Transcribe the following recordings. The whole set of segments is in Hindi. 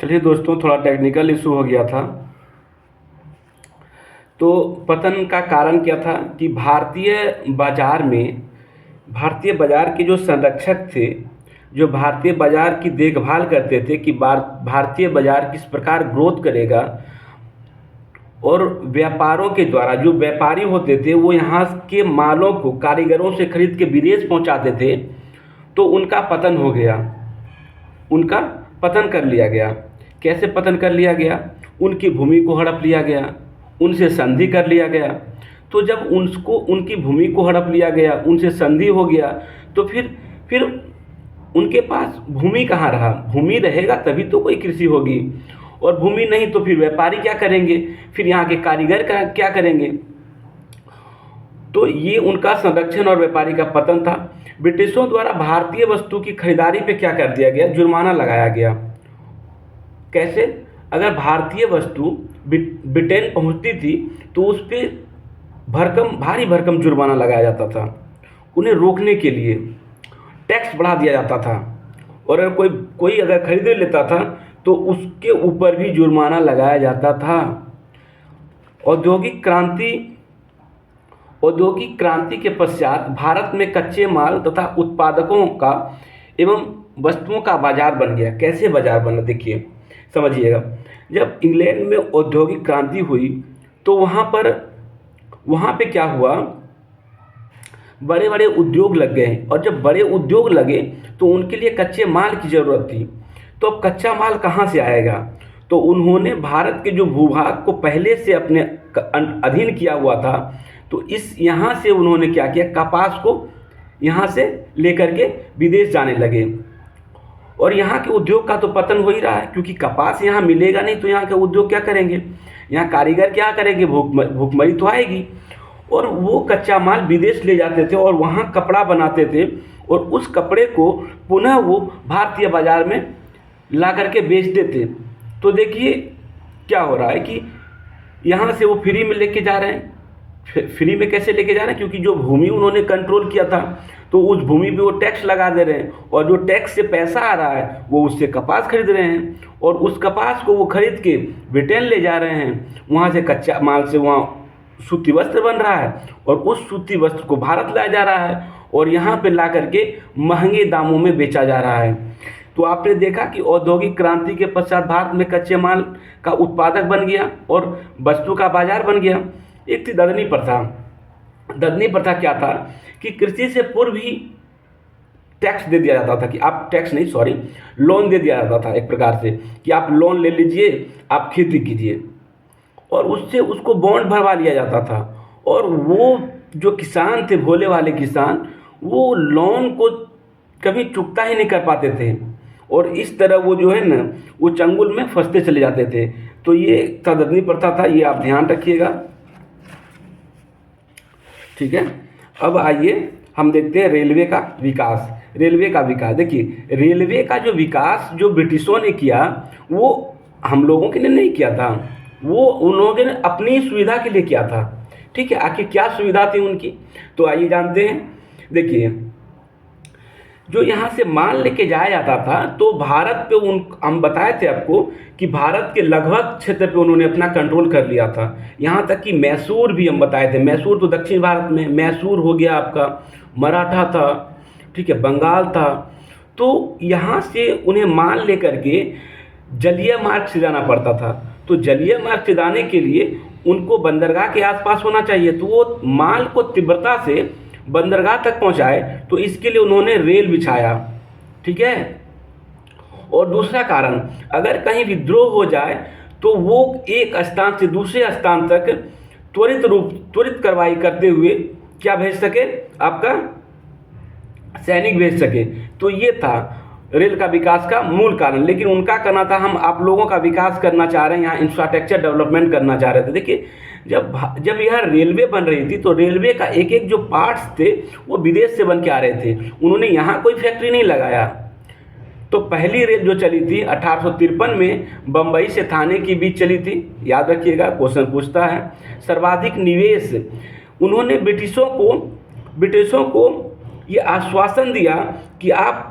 चलिए दोस्तों, थोड़ा टेक्निकल इशू हो गया था। तो पतन का कारण क्या था कि भारतीय बाज़ार के जो संरक्षक थे, जो भारतीय बाज़ार की देखभाल करते थे कि भारतीय बाज़ार किस प्रकार ग्रोथ करेगा, और व्यापारों के द्वारा जो व्यापारी होते थे वो यहाँ के मालों को कारीगरों से खरीद के विदेश पहुँचाते थे, तो उनका पतन हो गया। उनका पतन कर लिया गया। कैसे पतन कर लिया गया? उनकी भूमि को हड़प लिया गया, उनसे संधि कर लिया गया। तो जब उनकी भूमि को हड़प लिया गया, उनसे संधि हो गया, तो फिर उनके पास भूमि कहाँ रहा? भूमि रहेगा तभी तो कोई कृषि होगी, और भूमि नहीं तो फिर व्यापारी क्या करेंगे? फिर यहाँ के कारीगर क्या करेंगे? तो ये उनका संरक्षण और व्यापारी का पतन था। ब्रिटिशों द्वारा भारतीय वस्तु की खरीदारी पे क्या कर दिया गया? जुर्माना लगाया गया। कैसे? अगर भारतीय वस्तु ब्रिटेन पहुंचती थी तो उस पर भारी भरकम जुर्माना लगाया जाता था। उन्हें रोकने के लिए टैक्स बढ़ा दिया जाता था, और अगर कोई अगर खरीद लेता था तो उसके ऊपर भी जुर्माना लगाया जाता था। औद्योगिक क्रांति के पश्चात भारत में कच्चे माल तथा उत्पादकों का एवं वस्तुओं का बाजार बन गया। कैसे बाजार बना? देखिए, समझिएगा। जब इंग्लैंड में औद्योगिक क्रांति हुई तो वहाँ पे क्या हुआ? बड़े बड़े उद्योग लग गए, और जब बड़े उद्योग लगे तो उनके लिए कच्चे माल की ज़रूरत थी। तो अब कच्चा माल कहाँ से आएगा? तो उन्होंने भारत के जो भूभाग को पहले से अपने अधीन किया हुआ था, तो यहाँ से उन्होंने क्या किया? कपास को यहाँ से लेकर के विदेश जाने लगे, और यहाँ के उद्योग का तो पतन हो ही रहा है, क्योंकि कपास यहाँ मिलेगा नहीं तो यहाँ के उद्योग क्या करेंगे? यहाँ कारीगर क्या करेंगे? भूखमरी तो आएगी। और वो कच्चा माल विदेश ले जाते थे और वहाँ कपड़ा बनाते थे, और उस कपड़े को पुनः वो भारतीय बाज़ार में ला करके बेचते थे। तो देखिए क्या हो रहा है कि यहाँ से वो फ्री में लेके जा रहे हैं। फ्री में कैसे लेके जा रहे हैं? क्योंकि जो भूमि उन्होंने कंट्रोल किया था, तो उस भूमि पे वो टैक्स लगा दे रहे हैं, और जो टैक्स से पैसा आ रहा है वो उससे कपास खरीद रहे हैं, और उस कपास को वो खरीद के ब्रिटेन ले जा रहे हैं। वहाँ से कच्चा माल से वहाँ सूती वस्त्र बन रहा है, और उस सूती वस्त्र को भारत लाया जा रहा है, और यहाँ पे ला करके महंगे दामों में बेचा जा रहा है। तो आपने देखा कि औद्योगिक क्रांति के पश्चात भारत में कच्चे माल का उत्पादक बन गया और वस्तु का बाजार बन गया। एक थी ददनी प्रथा। ददनी प्रथा क्या था कि कृषि से पूर्व ही टैक्स दे दिया जाता था, कि आप टैक्स नहीं, सॉरी, लोन दे दिया जाता था एक प्रकार से, कि आप लोन ले लीजिए, आप खेती कीजिए, और उससे उसको बॉन्ड भरवा लिया जाता था। और वो जो किसान थे, भोले वाले किसान, वो लोन को कभी चुकता ही नहीं कर पाते थे, और इस तरह वो जो है ना, वो चंगुल में फंसते चले जाते थे। तो ये ददनी प्रथा था, ये आप ध्यान रखिएगा, ठीक है। अब आइए हम देखते हैं रेलवे का विकास। देखिए, रेलवे का जो विकास जो ब्रिटिशों ने किया, वो हम लोगों के लिए नहीं किया था, वो उन्होंने अपनी सुविधा के लिए किया था, ठीक है। आखिर क्या सुविधा थी उनकी? तो आइए जानते हैं। देखिए, जो यहाँ से माल लेके जाया जाता था, तो भारत पे हम बताए थे आपको कि भारत के लगभग क्षेत्र पे उन्होंने अपना कंट्रोल कर लिया था। यहाँ तक कि मैसूर भी हम बताए थे। मैसूर तो दक्षिण भारत में, मैसूर हो गया आपका, मराठा था, ठीक है, बंगाल था। तो यहाँ से उन्हें माल लेकर के जलीय मार्ग से जाना पड़ता था। तो जलीय मार्ग से जाने के लिए उनको बंदरगाह के आसपास होना चाहिए, तो वो माल को तीव्रता से बंदरगाह तक पहुंचाए, तो इसके लिए उन्होंने रेल बिछाया, ठीक है। और दूसरा कारण, अगर कहीं विद्रोह हो जाए तो वो एक स्थान से दूसरे स्थान तक त्वरित कार्रवाई करते हुए क्या भेज सके? आपका सैनिक भेज सके। तो ये था रेल का विकास का मूल कारण। लेकिन उनका करना था, हम आप लोगों का विकास करना चाह रहे हैं, यहाँ इंफ्रास्ट्रक्चर डेवलपमेंट करना चाह रहे थे। देखिए, जब यह रेलवे बन रही थी, तो रेलवे का एक एक जो पार्ट्स थे वो विदेश से बन के आ रहे थे। उन्होंने यहाँ कोई फैक्ट्री नहीं लगाया। तो पहली रेल जो चली थी 1853 में बम्बई से थाने के बीच चली थी, याद रखिएगा, क्वेश्चन पूछता है। सर्वाधिक निवेश, उन्होंने ब्रिटिशों को ये आश्वासन दिया कि आप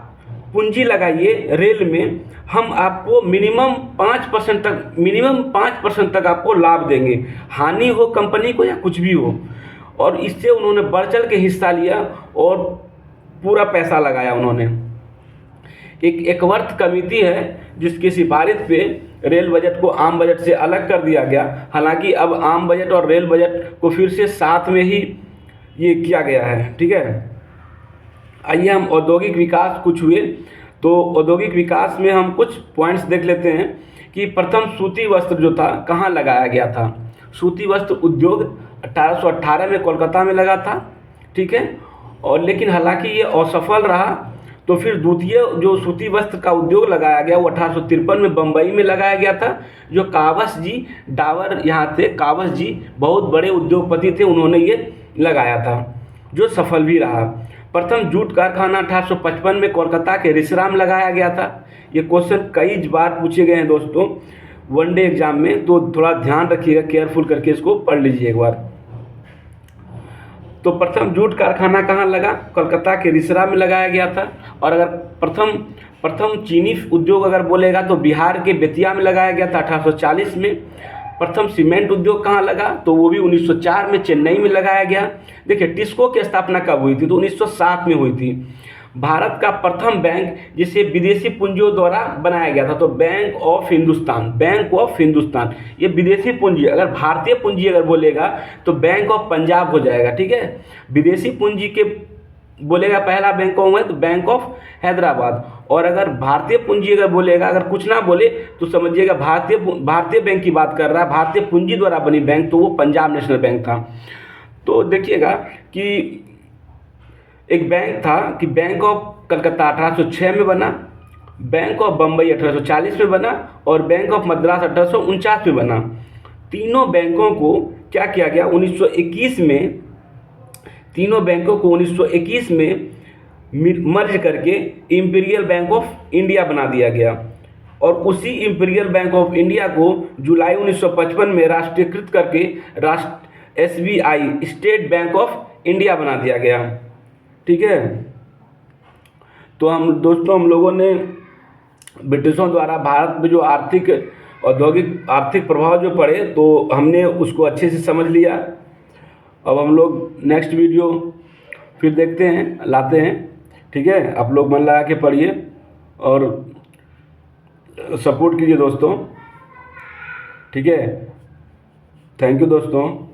पूंजी लगाइए रेल में, हम आपको मिनिमम 5% तक आपको लाभ देंगे, हानि हो कंपनी को या कुछ भी हो। और इससे उन्होंने बढ़ चढ़ के हिस्सा लिया और पूरा पैसा लगाया उन्होंने। एक एकवर्थ कमेटी है जिसकी सिफारिश पे रेल बजट को आम बजट से अलग कर दिया गया। हालांकि अब आम बजट और रेल बजट को फिर से साथ में ही ये किया गया है, ठीक है। आइए हम औद्योगिक विकास कुछ हुए, तो औद्योगिक विकास में हम कुछ पॉइंट्स देख लेते हैं कि प्रथम सूती वस्त्र जो था कहाँ लगाया गया था। सूती वस्त्र उद्योग 1818 में कोलकाता में लगा था, ठीक है। और लेकिन हालांकि ये असफल रहा, तो फिर द्वितीय जो सूती वस्त्र का उद्योग लगाया गया वो 1853 में बम्बई में लगाया गया था। जो कावस जी डावर यहाँ थे, कावस जी बहुत बड़े उद्योगपति थे, उन्होंने ये लगाया था जो सफल भी रहा। प्रथम जूट कारखाना 1855 में कोलकाता के रिसरा में लगाया गया था। ये क्वेश्चन कई बार पूछे गए हैं दोस्तों वनडे एग्जाम में, तो थोड़ा ध्यान रखिएगा, केयरफुल करके इसको पढ़ लीजिए एक बार। तो प्रथम जूट कारखाना कहाँ लगा? कोलकाता के रिसरा में लगाया गया था। और अगर प्रथम चीनी उद्योग अगर बोलेगा तो बिहार के बेतिया में लगाया गया था 1840 में। प्रथम सीमेंट उद्योग कहाँ लगा? तो वो भी 1904 में चेन्नई में लगाया गया। देखिए टिस्को की स्थापना कब हुई थी? तो 1907 में हुई थी। भारत का प्रथम बैंक जिसे विदेशी पूंजियों द्वारा बनाया गया था, तो बैंक ऑफ हिंदुस्तान। ये विदेशी पूंजी, अगर भारतीय पूंजी अगर बोलेगा तो बैंक ऑफ पंजाब हो जाएगा, ठीक है। विदेशी पूंजी के बोलेगा पहला बैंक कौन है? तो बैंक ऑफ हैदराबाद। और अगर भारतीय पूंजी अगर बोलेगा, अगर कुछ ना बोले तो समझिएगा भारतीय बैंक की बात कर रहा है, भारतीय पूंजी द्वारा बनी बैंक, तो वो पंजाब नेशनल बैंक था। तो देखिएगा कि एक बैंक था कि बैंक ऑफ कलकत्ता 1806 में बना, बैंक ऑफ बम्बई 1840 में बना और बैंक ऑफ मद्रास 1849 में बना। तीनों बैंकों को क्या किया गया? 1921 में तीनों बैंकों को 1921 में मर्ज करके इंपीरियल बैंक ऑफ इंडिया बना दिया गया। और उसी इंपीरियल बैंक ऑफ इंडिया को जुलाई 1955 में राष्ट्रीयकृत करके SBI state bank of India बना दिया गया, ठीक है। तो हम लोगों ने ब्रिटिशों द्वारा भारत में जो आर्थिक प्रभाव जो पड़े, तो हमने उसको अच्छे से समझ लिया। अब हम लोग नेक्स्ट वीडियो फिर देखते हैं, लाते हैं, ठीक है। आप लोग मन लगा के पढ़िए और सपोर्ट कीजिए दोस्तों, ठीक है। थैंक यू दोस्तों।